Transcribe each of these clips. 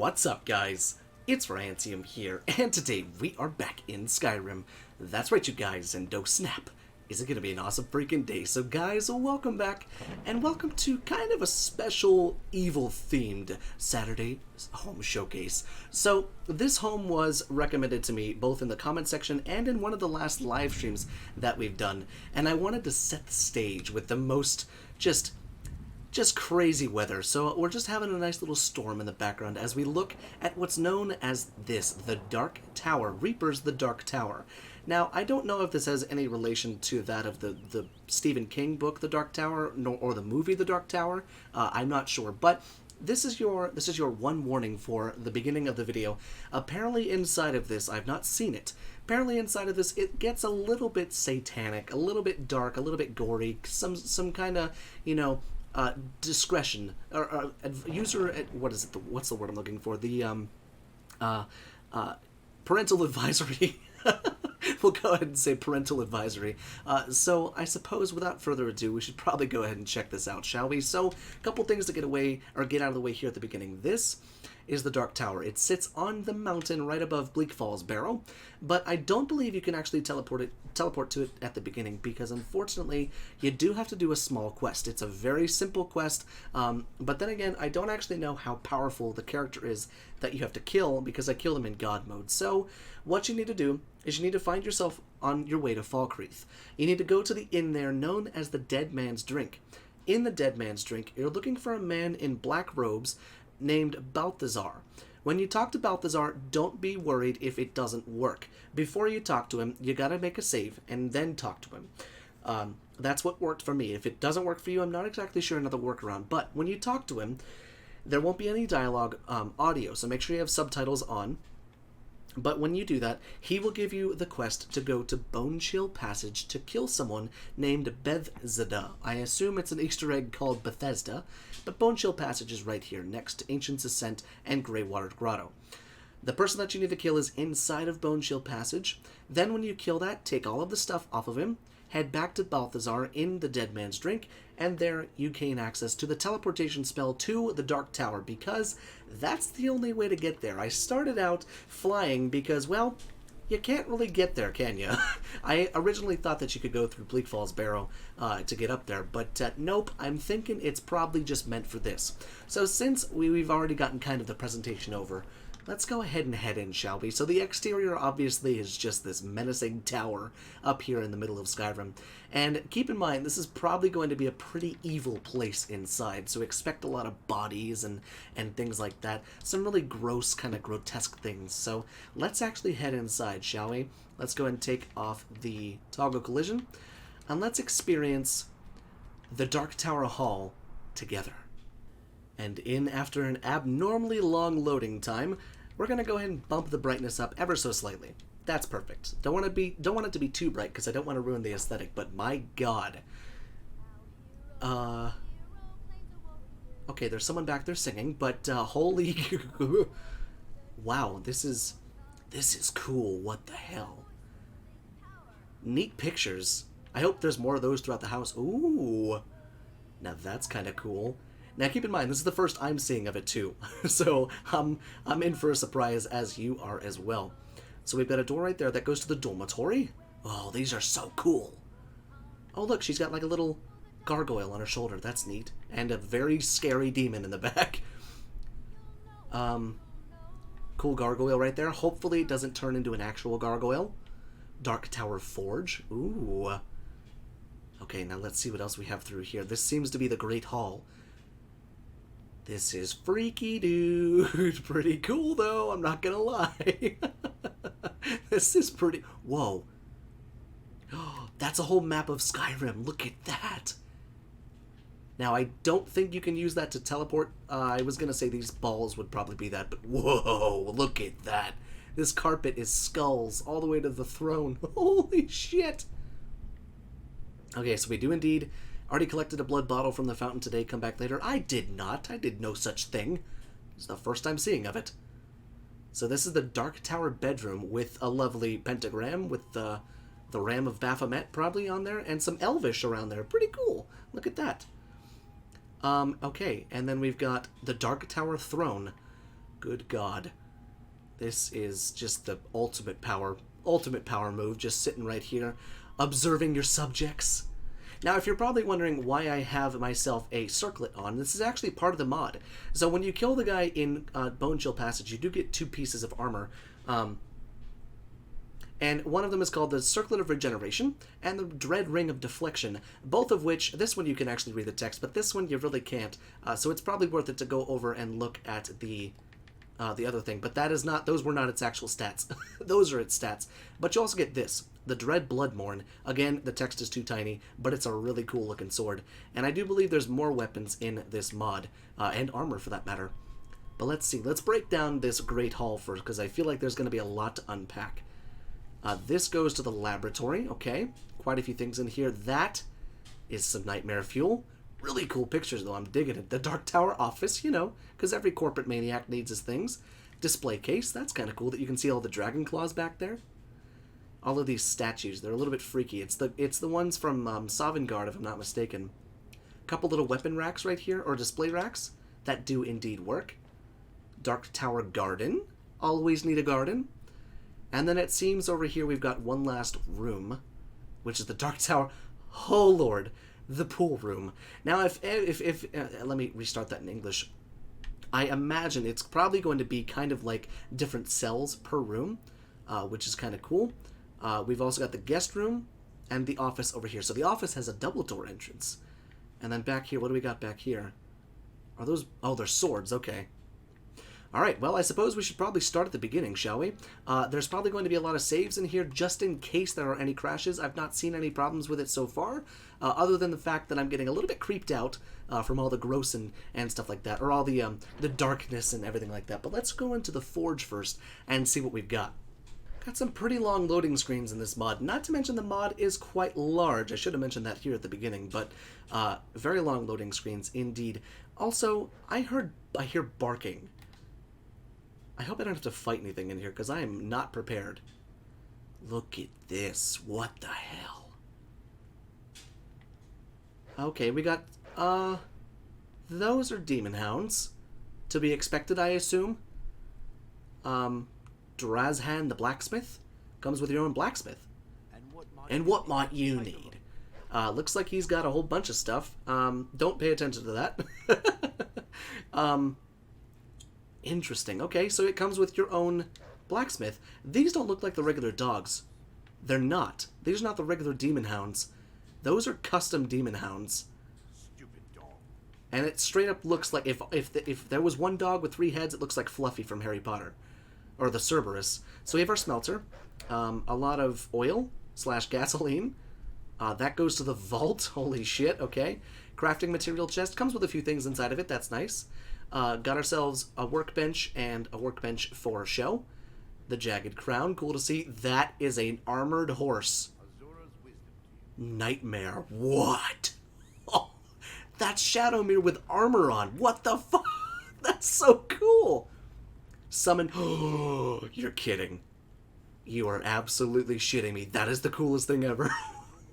What's up, guys? It's Rantium here, and today we are back in Skyrim. That's right, you guys, and oh snap, is it gonna be an awesome freaking day. So guys, welcome back, and welcome to kind of a special evil-themed Saturday home showcase. So, this home was recommended to me both in the comment section and in one of the last live streams that we've done, and I wanted to set the stage with the most just crazy weather. So we're just having a nice little storm in the background as we look at what's known as the Dark Tower, Reaper's the Dark Tower. Now, I don't know if this has any relation to that of the Stephen King book, The Dark Tower, or the movie The Dark Tower. I'm not sure, but this is your one warning for the beginning of the video. Apparently inside of this, I've not seen it, apparently inside of this it gets a little bit satanic, a little bit dark, a little bit gory, some kind of, discretion or user, what's the word I'm looking for, the parental advisory. We'll go ahead and say parental advisory. So I suppose without further ado, we should probably go ahead and check this out, shall we? So a couple things to get out of the way here at the beginning. This is the Dark Tower. It sits on the mountain right above Bleak Falls Barrow, but I don't believe you can actually teleport to it at the beginning, because unfortunately you do have to do a small quest. It's a very simple quest, but then again, I don't actually know how powerful the character is that you have to kill, because I kill them in God mode. So what you need to do is you need to find yourself on your way to Falkreath. You need to go to the inn there known as the Dead Man's Drink. In the Dead Man's Drink, you're looking for a man in black robes named Balthazar. When you talk to Balthazar, don't be worried if it doesn't work. Before you talk to him, you gotta make a save and then talk to him. That's what worked for me. If it doesn't work for you, I'm not exactly sure another workaround, but when you talk to him, there won't be any dialogue audio, so make sure you have subtitles on. But when you do that, he will give you the quest to go to Bone Chill Passage to kill someone named Bethesda. I assume it's an Easter egg called Bethesda, but Bone Chill Passage is right here, next to Ancient's Ascent and Greywater Grotto. The person that you need to kill is inside of Bone Chill Passage. Then when you kill that, take all of the stuff off of him, head back to Balthazar in the Dead Man's Drink, and there you gain access to the teleportation spell to the Dark Tower, because that's the only way to get there. I started out flying because, well, you can't really get there, can you? I originally thought that you could go through Bleak Falls Barrow to get up there, but nope, I'm thinking it's probably just meant for this. So since we've already gotten kind of the presentation over, let's go ahead and head in, shall we? So the exterior obviously is just this menacing tower up here in the middle of Skyrim. And keep in mind, this is probably going to be a pretty evil place inside, so expect a lot of bodies and things like that. Some really gross, kind of grotesque things. So let's actually head inside, shall we? Let's go ahead and take off the toggle collision, and let's experience the Dark Tower Hall together. And in after an abnormally long loading time, we're going to go ahead and bump the brightness up ever so slightly. That's perfect. Don't want it to be too bright because I don't want to ruin the aesthetic, but my god. Okay, there's someone back there singing, but holy wow, this is cool. What the hell? Neat pictures. I hope there's more of those throughout the house. Ooh. Now that's kind of cool. Now keep in mind, this is the first I'm seeing of it too, so I'm in for a surprise, as you are as well. So we've got a door right there that goes to the dormitory. Oh, these are so cool. Oh look, she's got like a little gargoyle on her shoulder. That's neat. And a very scary demon in the back. Cool gargoyle right there. Hopefully it doesn't turn into an actual gargoyle. Dark Tower Forge. Ooh. Okay, now let's see what else we have through here. This seems to be the Great Hall. This is freaky, dude. Pretty cool, though. I'm not gonna lie. This is pretty... Whoa. That's a whole map of Skyrim. Look at that. Now, I don't think you can use that to teleport. I was gonna say these balls would probably be that, but whoa, look at that. This carpet is skulls all the way to the throne. Holy shit. Okay, so we do indeed... Already collected a blood bottle from the fountain today. Come back later. I did not. I did no such thing. It's the first time seeing of it. So this is the Dark Tower bedroom with a lovely pentagram with the Ram of Baphomet probably on there and some Elvish around there. Pretty cool. Look at that. Okay, and then we've got the Dark Tower throne. Good God. This is just the ultimate power move, just sitting right here, observing your subjects. Now, if you're probably wondering why I have myself a circlet on, this is actually part of the mod. So when you kill the guy in Bone Chill Passage, you do get 2 pieces of armor. And one of them is called the Circlet of Regeneration and the Dread Ring of Deflection, both of which, this one you can actually read the text, but this one you really can't. So it's probably worth it to go over and look at the other thing. But that is not; those were not its actual stats. Those are its stats. But you also get this, the Dread Bloodmorn. Again, the text is too tiny, but it's a really cool looking sword. And I do believe there's more weapons in this mod, and armor for that matter. But let's see. Let's break down this Great Hall first, because I feel like there's going to be a lot to unpack. This goes to the laboratory, okay. Quite a few things in here. That is some nightmare fuel. Really cool pictures, though. I'm digging it. The Dark Tower office, you know, because every corporate maniac needs his things. Display case. That's kind of cool that you can see all the dragon claws back there. All of these statues. They're a little bit freaky. It's the ones from Sovngarde, if I'm not mistaken. A couple little weapon racks right here, or display racks, that do indeed work. Dark Tower garden. Always need a garden. And then it seems over here we've got one last room, which is the Dark Tower. Oh, Lord. The pool room. Now, if let me restart that in English. I imagine it's probably going to be kind of like different cells per room, which is kind of cool. We've also got the guest room and the office over here. So the office has a double door entrance. And then back here, what do we got back here? Are those... Oh, they're swords. Okay. Alright, well, I suppose we should probably start at the beginning, shall we? There's probably going to be a lot of saves in here, just in case there are any crashes. I've not seen any problems with it so far, other than the fact that I'm getting a little bit creeped out from all the gross and stuff like that, or all the darkness and everything like that. But let's go into the forge first and see what we've got. Got some pretty long loading screens in this mod, not to mention the mod is quite large. I should have mentioned that here at the beginning, but very long loading screens indeed. Also, I hear barking. I hope I don't have to fight anything in here, because I am not prepared. Look at this. What the hell? Okay, we got, those are demon hounds. To be expected, I assume. Drazhan the Blacksmith. Comes with your own blacksmith. And what might you need? Looks like he's got a whole bunch of stuff. Don't pay attention to that. Interesting. Okay, so it comes with your own blacksmith. These don't look like the regular dogs. They're not. These are not the regular demon hounds. Those are custom demon hounds. Stupid dog. And it straight up looks like if there was one dog with 3 heads, it looks like Fluffy from Harry Potter, or the Cerberus. So we have our smelter, a lot of oil / gasoline. That goes to the vault. Holy shit. Okay. Crafting material chest comes with a few things inside of it. That's nice. Got ourselves a workbench and a workbench for show. The Jagged Crown, cool to see. That is an armored horse. Nightmare. What? Oh, that's Shadowmere with armor on. What the fuck? That's so cool. Summon. Oh, you're kidding. You are absolutely shitting me. That is the coolest thing ever.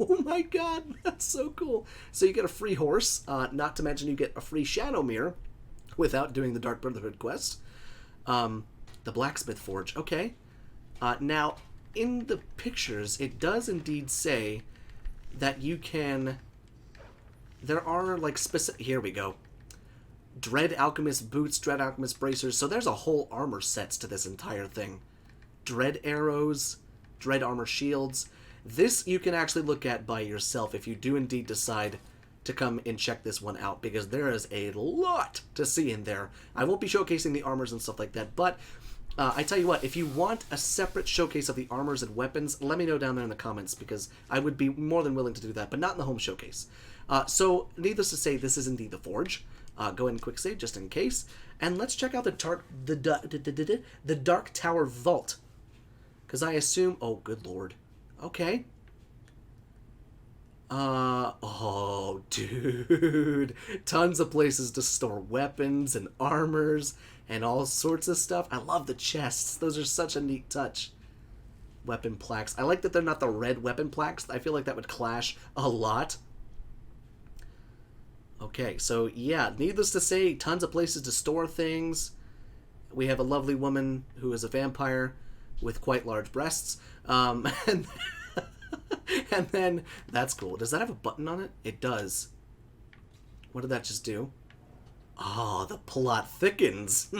Oh my god, that's so cool. So you get a free horse, not to mention you get a free Shadowmere without doing the Dark Brotherhood quest. The Blacksmith Forge, okay. Now, in the pictures, it does indeed say that you can... There are, like, specific... Here we go. Dread Alchemist Boots, Dread Alchemist Bracers. So there's a whole armor sets to this entire thing. Dread Arrows, Dread Armor Shields. This you can actually look at by yourself if you do indeed decide to come and check this one out, because there is a lot to see in there. I won't be showcasing the armors and stuff like that, but I tell you what, if you want a separate showcase of the armors and weapons, let me know down there in the comments, because I would be more than willing to do that, but not in the home showcase. So, needless to say, this is indeed the Forge. Go ahead and quick save, just in case. And let's check out the Dark Tower Vault. Because I assume... Oh, good lord. Okay. Oh, dude. Tons of places to store weapons and armors and all sorts of stuff. I love the chests. Those are such a neat touch. Weapon plaques. I like that they're not the red weapon plaques. I feel like that would clash a lot. Okay, so yeah, needless to say, tons of places to store things. We have a lovely woman who is a vampire with quite large breasts. And, and then, that's cool. Does that have a button on it? It does. What did that just do? Oh, the plot thickens.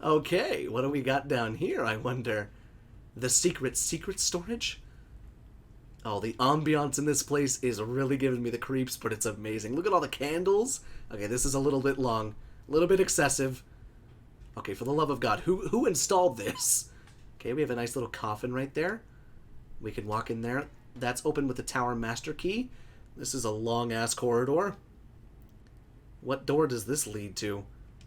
Okay, what do we got down here, I wonder? The secret storage? Oh, the ambiance in this place is really giving me the creeps, but it's amazing. Look at all the candles. Okay, this is a little bit long. A little bit excessive. Okay, for the love of God, who installed this? Okay, we have a nice little coffin right there. We can walk in there. That's open with the tower master key. This is a long-ass corridor. What door does this lead to?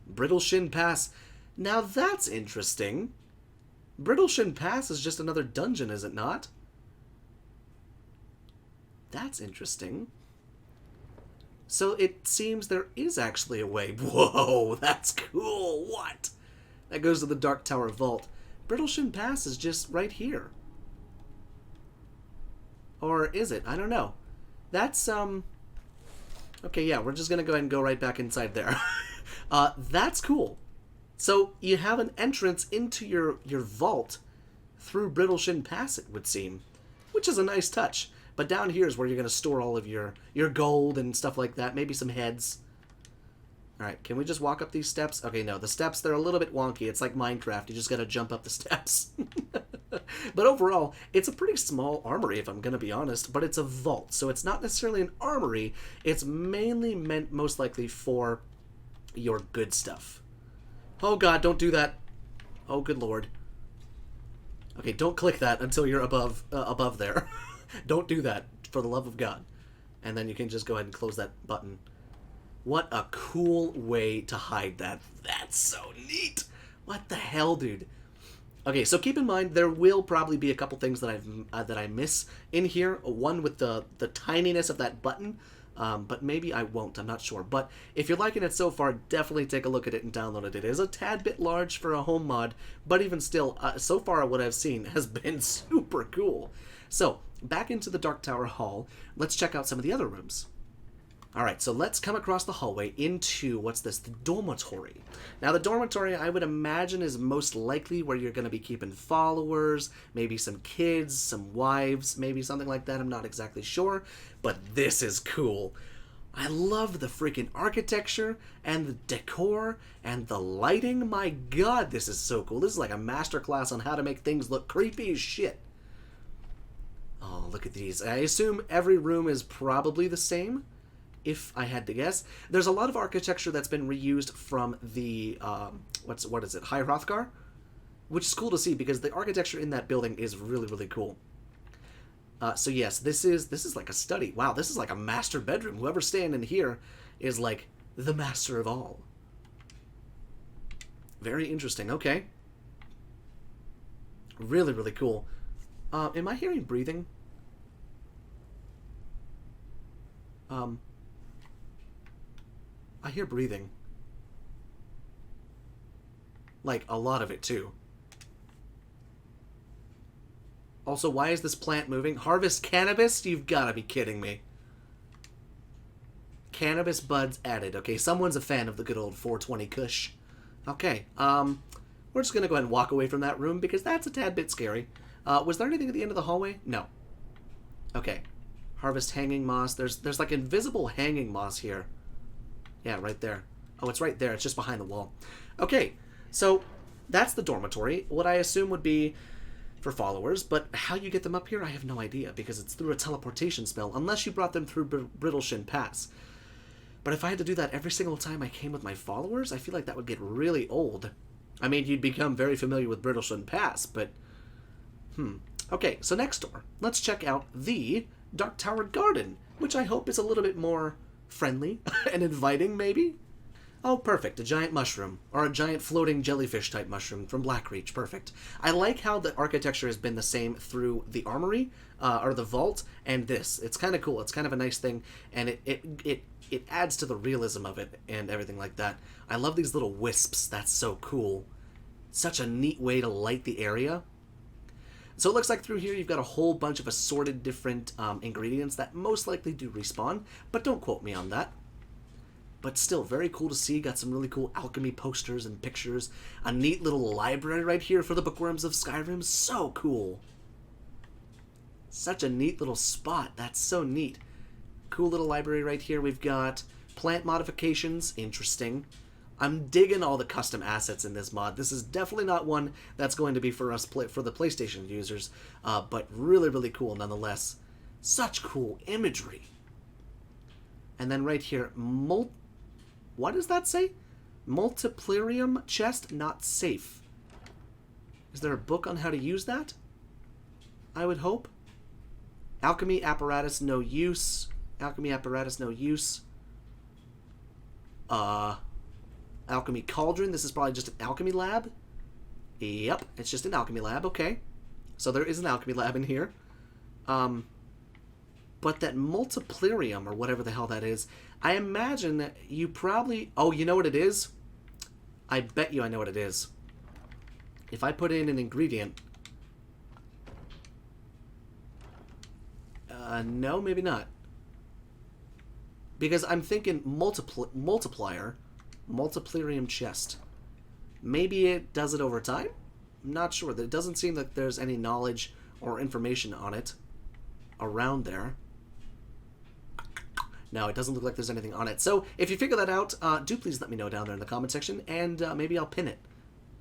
Brittle Shin Pass. Now that's interesting. Brittle Shin Pass is just another dungeon, is it not? That's interesting. So it seems there is actually a way. Whoa, that's cool. What? That goes to the Dark Tower Vault. Brittle Shin Pass is just right here. Or is it? I don't know. That's, okay, yeah, we're just gonna go ahead and go right back inside there. That's cool. So you have an entrance into your vault through Brittle Shin Pass, it would seem. Which is a nice touch. But down here is where you're going to store all of your gold and stuff like that. Maybe some heads. Alright, can we just walk up these steps? Okay, no, the steps, they're a little bit wonky. It's like Minecraft. You just got to jump up the steps. But overall, it's a pretty small armory, if I'm going to be honest. But it's a vault, so it's not necessarily an armory. It's mainly meant, most likely, for your good stuff. Oh, God, don't do that. Oh, good Lord. Okay, don't click that until you're above there. Don't do that, for the love of God. And then you can just go ahead and close that button. What a cool way to hide that. That's so neat. What the hell, dude? Okay, so keep in mind, there will probably be a couple things that I miss in here. One with the tininess of that button, but maybe I won't. I'm not sure. But if you're liking it so far, definitely take a look at it and download it. It is a tad bit large for a home mod, but even still, so far what I've seen has been super cool. So, back into the Dark Tower Hall, let's check out some of the other rooms. Alright, so let's come across the hallway into, what's this, the dormitory. Now, the dormitory, I would imagine, is most likely where you're going to be keeping followers, maybe some kids, some wives, maybe something like that. I'm not exactly sure, but this is cool. I love the freaking architecture and the decor and the lighting. My God, this is so cool. This is like a masterclass on how to make things look creepy as shit. Oh, look at these. I assume every room is probably the same, if I had to guess. There's a lot of architecture that's been reused from the, what is it, High Hrothgar? Which is cool to see, because the architecture in that building is really, really cool. So yes, this is like a study. Wow, this is like a master bedroom. Whoever's staying in here is like the master of all. Very interesting. Okay. Really, really cool. Am I hearing breathing? I hear breathing. Like, a lot of it, too. Also, why is this plant moving? Harvest cannabis? You've got to be kidding me. Cannabis buds added. Okay, someone's a fan of the good old 420 Kush. Okay, we're just going to go ahead and walk away from that room because that's a tad bit scary. Was there anything at the end of the hallway? No. Okay. Harvest hanging moss. There's like invisible hanging moss here. Yeah, right there. Oh, it's right there. It's just behind the wall. Okay, so that's the dormitory. What I assume would be for followers, but how you get them up here, I have no idea, because it's through a teleportation spell, unless you brought them through Brittle Shin Pass. But if I had to do that every single time I came with my followers, I feel like that would get really old. I mean, you'd become very familiar with Brittle Shin Pass, but... Okay, so next door, let's check out the Dark Tower Garden, which I hope is a little bit more friendly and inviting, maybe? Oh, perfect, a giant mushroom, or a giant floating jellyfish-type mushroom from Blackreach, perfect. I like how the architecture has been the same through the Armory, or the Vault, and this. It's kind of cool, it's kind of a nice thing, and it adds to the realism of it and everything like that. I love these little wisps, that's so cool. Such a neat way to light the area. So it looks like through here you've got a whole bunch of assorted different ingredients that most likely do respawn, but don't quote me on that. but still very cool to see. Got some really cool alchemy posters and pictures. A neat little library right here for the bookworms of Skyrim. So cool. Such a neat little spot. That's so neat. Cool little library right here. We've got plant modifications. Interesting. I'm digging all the custom assets in this mod. This is definitely not one that's going to be for us, for the PlayStation users, but really, really cool nonetheless. Such cool imagery. And then right here, what does that say? Multiplarium chest not safe. Is there a book on how to use that? I would hope. Alchemy apparatus no use. Alchemy apparatus no use. Alchemy cauldron. This is probably just an alchemy lab. Yep, it's just an alchemy lab. Okay. So there is an alchemy lab in here. But that multiplarium, or whatever the hell that is, I imagine that you probably... Oh, you know what it is? I bet you I know what it is. If I put in an ingredient... no, maybe not. Because I'm thinking multiplier, multiplarium chest. Maybe it does it over time? I'm not sure. It doesn't seem that there's any knowledge or information on it around there. No, it doesn't look like there's anything on it. So, if you figure that out, do please let me know down there in the comment section, and maybe I'll pin it.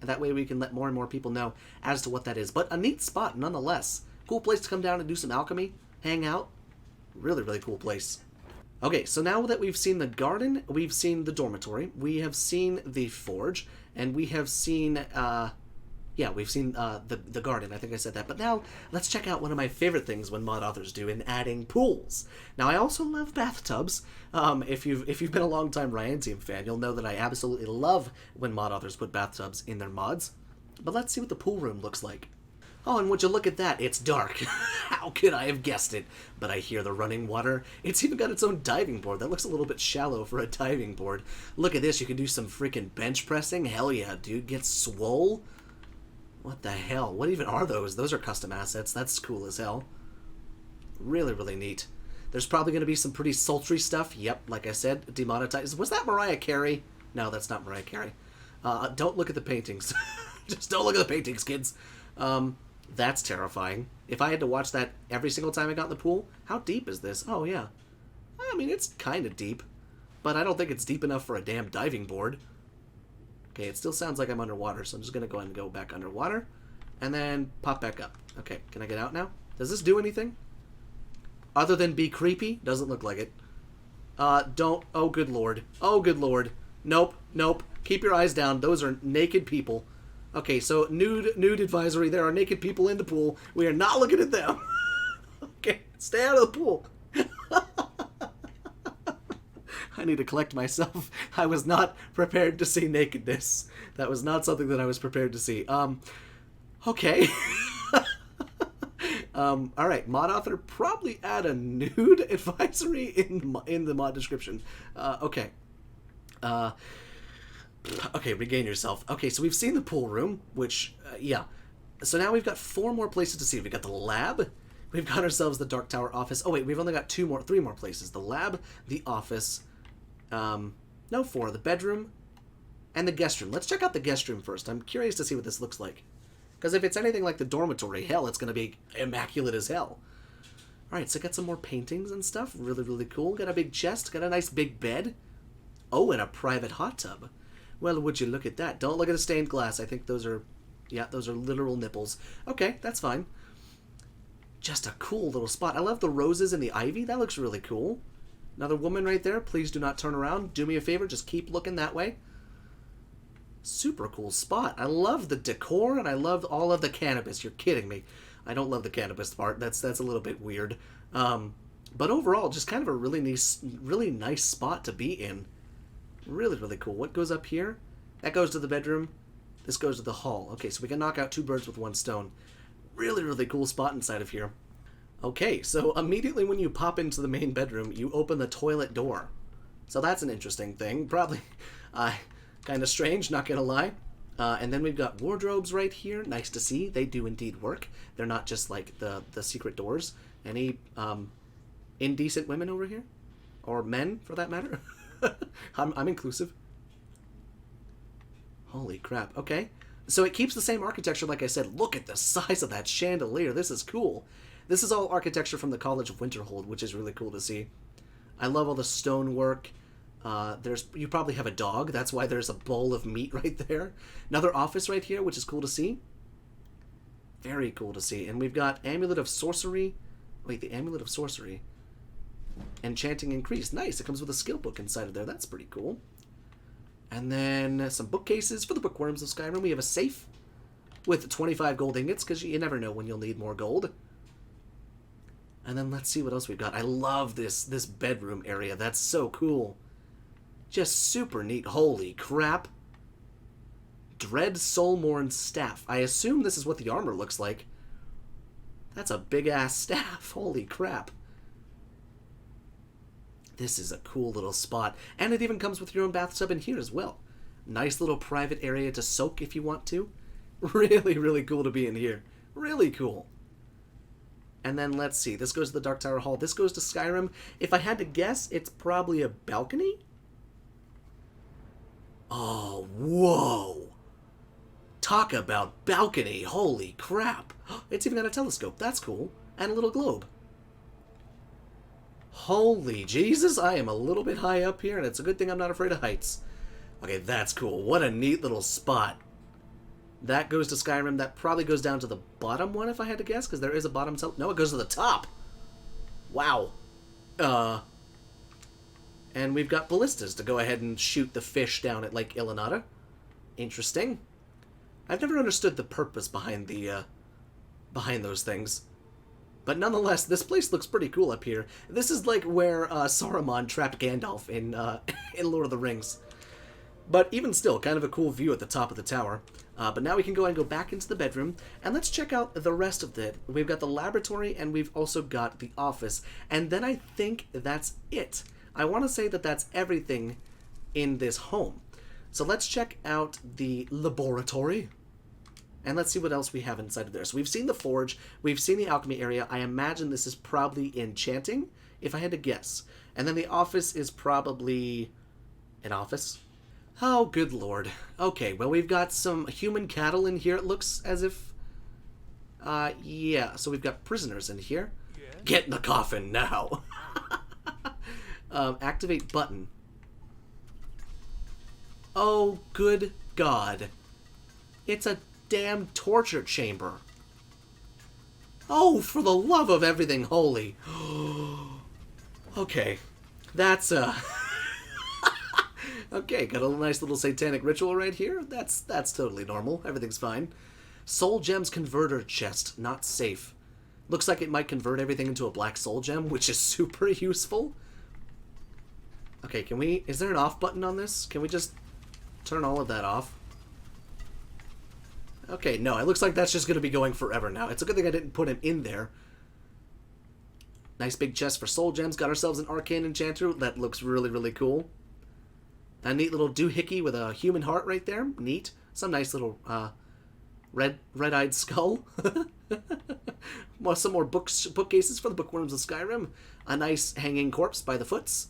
And that way we can let more and more people know as to what that is. But a neat spot, nonetheless. Cool place to come down and do some alchemy, hang out. Really, really cool place. Okay, so now that we've seen the garden, we've seen the dormitory, we have seen the forge, and we have seen, we've seen the garden. I think I said that. But now, let's check out one of my favorite things when mod authors do in adding pools. Now, I also love bathtubs. If you've been a long-time Ryantium fan, you'll know that I absolutely love when mod authors put bathtubs in their mods. But let's see what the pool room looks like. Oh, and would you look at that? It's dark. How could I have guessed it? But I hear the running water. It's even got its own diving board. That looks a little bit shallow for a diving board. Look at this. You can do some freaking bench pressing. Hell yeah, dude. Get swole. What the hell? What even are those? Those are custom assets. That's cool as hell. Really, really neat. There's probably going to be some pretty sultry stuff. Yep, like I said, demonetized. Was that Mariah Carey? No, that's not Mariah Carey. Don't look at the paintings. Just don't look at the paintings, kids. That's terrifying. If I had to watch that every single time I got in the pool, how deep is this? Oh, yeah. I mean, it's kind of deep, but I don't think it's deep enough for a damn diving board. Okay, it still sounds like I'm underwater, so I'm just going to go ahead and go back underwater, and then pop back up. Okay, can I get out now? Does this do anything? Other than be creepy? Doesn't look like it. Don't. Oh, good lord. Oh, good lord. Nope, nope. Keep your eyes down. Those are naked people. Okay, so nude advisory. There are naked people in the pool. We are not looking at them. Okay, stay out of the pool. I need to collect myself. I was not prepared to see nakedness. That was not something that I was prepared to see. Okay. All right, mod author, probably add a nude advisory in the mod description. Okay. Okay, regain yourself. Okay, so we've seen the pool room, which, yeah. So now we've got 4 more places to see. We've got the lab. We've got ourselves the Dark Tower office. Oh, wait, we've only got 3 more places. The lab, the office, no, 4. The bedroom, and the guest room. Let's check out the guest room first. I'm curious to see what this looks like. Because if it's anything like the dormitory, hell, it's going to be immaculate as hell. All right, so got some more paintings and stuff. Really, really cool. Got a big chest. Got a nice big bed. Oh, and a private hot tub. Well, would you look at that? Don't look at the stained glass. I think those are, yeah, those are literal nipples. Okay, that's fine. Just a cool little spot. I love the roses and the ivy. That looks really cool. Another woman right there. Please do not turn around. Do me a favor. Just keep looking that way. Super cool spot. I love the decor, and I love all of the cannabis. You're kidding me. I don't love the cannabis part. That's a little bit weird. But overall, just kind of a really nice spot to be in. Really, really cool. What goes up here? That goes to the bedroom. This goes to the hall. Okay, so we can knock out 2 birds with 1 stone. Really, really cool spot inside of here. Okay, so immediately when you pop into the main bedroom, you open the toilet door. So that's an interesting thing. Probably kind of strange, not gonna lie. And then we've got wardrobes right here. Nice to see. They do indeed work. They're not just like the secret doors. Any indecent women over here? Or men, for that matter? I'm inclusive. Holy crap. Okay. So it keeps the same architecture, like I said. Look at the size of that chandelier. This is cool. This is all architecture from the College of Winterhold, which is really cool to see. I love all the stonework. You probably have a dog. That's why there's a bowl of meat right there. Another office right here, which is cool to see. Very cool to see. And we've got Amulet of Sorcery. Wait, the Amulet of Sorcery. Enchanting Increase. Nice. It comes with a skill book inside of there. That's pretty cool. And then some bookcases for the bookworms of Skyrim. We have a safe with 25 gold ingots, because you never know when you'll need more gold. And then let's see what else we've got. I love this bedroom area. That's so cool. Just super neat. Holy crap. Dread Soulmorn Staff. I assume this is what the armor looks like. That's a big-ass staff. Holy crap. This is a cool little spot. And it even comes with your own bathtub in here as well. Nice little private area to soak if you want to. Really, really cool to be in here. Really cool. And then let's see. This goes to the Dark Tower Hall. This goes to Skyrim. If I had to guess, it's probably a balcony? Oh, whoa. Talk about balcony. Holy crap. It's even got a telescope. That's cool. And a little globe. Holy Jesus, I am a little bit high up here, and it's a good thing I'm not afraid of heights. Okay, that's cool. What a neat little spot. That goes to Skyrim. That probably goes down to the bottom one, if I had to guess, because there is a bottom... No, it goes to the top. Wow. And we've got ballistas to go ahead and shoot the fish down at Lake Ilanata. Interesting. I've never understood the purpose behind behind those things. But nonetheless, this place looks pretty cool up here. This is like where Saruman trapped Gandalf in in Lord of the Rings. But even still, kind of a cool view at the top of the tower. But now we can go and go back into the bedroom, and let's check out the rest of it. We've got the laboratory, and we've also got the office. And then I think that's it. I want to say that that's everything in this home. So let's check out the laboratory. And let's see what else we have inside of there. So we've seen the forge. We've seen the alchemy area. I imagine this is probably enchanting, if I had to guess. And then the office is probably an office. Oh, good lord. Okay, well, we've got some human cattle in here, it looks as if. Yeah, so we've got prisoners in here. Yeah. Get in the coffin now. Activate button. Oh, good God. It's a damn torture chamber. Oh, for the love of everything holy. Okay. That's, Okay, got a nice little satanic ritual right here. That's totally normal. Everything's fine. Soul Gems Converter Chest. Not safe. Looks like it might convert everything into a black soul gem, which is super useful. Okay, can we... Is there an off button on this? Can we just turn all of that off? Okay, no, it looks like that's just going to be going forever now. It's a good thing I didn't put him in there. Nice big chest for soul gems. Got ourselves an arcane enchanter. That looks really, really cool. A neat little doohickey with a human heart right there. Neat. Some nice little red-eyed skull. Some more bookcases for the bookworms of Skyrim. A nice hanging corpse by the foots.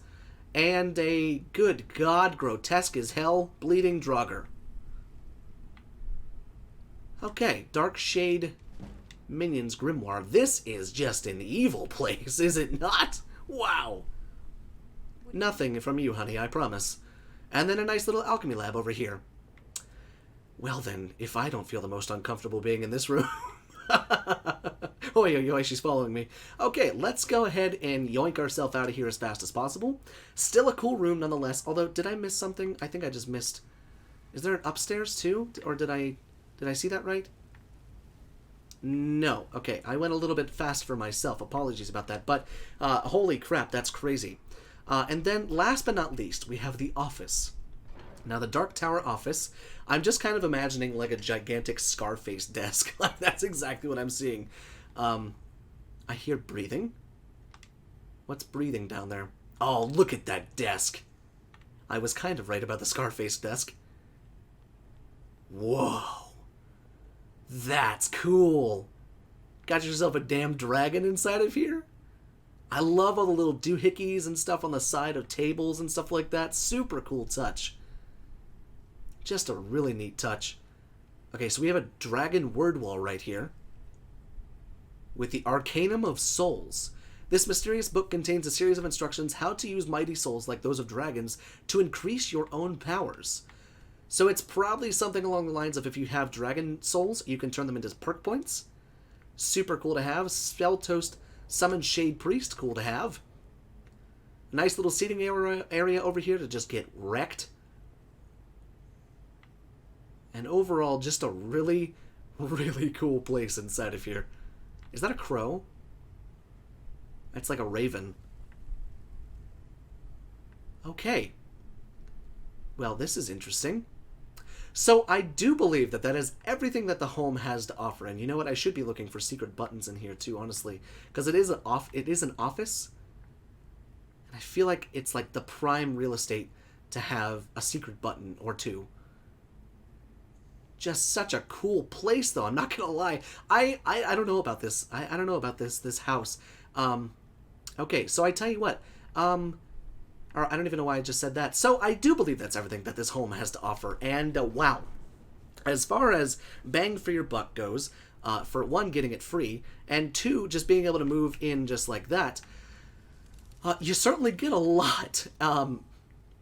And a, good God, grotesque as hell, bleeding Draugr. Okay, Dark Shade Minions Grimoire. This is just an evil place, is it not? Wow. Nothing from you, honey, I promise. And then a nice little alchemy lab over here. Well then, if I don't feel the most uncomfortable being in this room... Oi, she's following me. Okay, let's go ahead and yoink ourselves out of here as fast as possible. Still a cool room nonetheless, although did I miss something? I think I just missed... Is there an upstairs too? Or did I see that right? No. Okay, I went a little bit fast for myself. Apologies about that. But, holy crap, that's crazy. And then, last but not least, we have the office. Now, the Dark Tower office, I'm just kind of imagining like a gigantic Scarface desk. Like, that's exactly what I'm seeing. I hear breathing. What's breathing down there? Oh, look at that desk. I was kind of right about the Scarface desk. Whoa. That's cool. Got yourself a damn dragon inside of here? I love all the little doohickeys and stuff on the side of tables and stuff like that. Super cool touch. Just a really neat touch. Okay, so we have a dragon word wall right here with the Arcanum of Souls. This mysterious book contains a series of instructions how to use mighty souls like those of dragons to increase your own powers. So it's probably something along the lines of if you have dragon souls, you can turn them into perk points. Super cool to have. Spell Toast Summon Shade Priest, cool to have. Nice little seating area over here to just get wrecked. And overall, just a really, really cool place inside of here. Is that a crow? That's like a raven. Okay. Well, this is interesting. So I do believe that that is everything that the home has to offer. And you know what? I should be looking for secret buttons in here too, honestly, because it is an office. And I feel like it's like the prime real estate to have a secret button or two. Just such a cool place, though. I'm not gonna lie. I don't know about this. I don't know about this house. Okay, so I tell you what. Or I don't even know why I just said that. So I do believe that's everything that this home has to offer. And wow, as far as bang for your buck goes, for one, getting it free, and two, just being able to move in just like that, you certainly get a lot.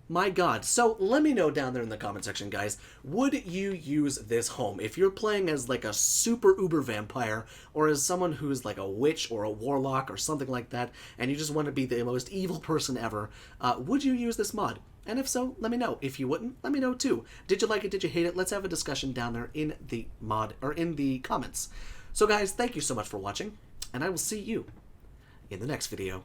My God. So let me know down there in the comment section, guys. Would you use this home? If you're playing as like a super uber vampire, or as someone who's like a witch or a warlock or something like that, and you just want to be the most evil person ever, would you use this mod? And if so, let me know. If you wouldn't, let me know too. Did you like it? Did you hate it? Let's have a discussion down there in the mod, or in the comments. So guys, thank you so much for watching, and I will see you in the next video.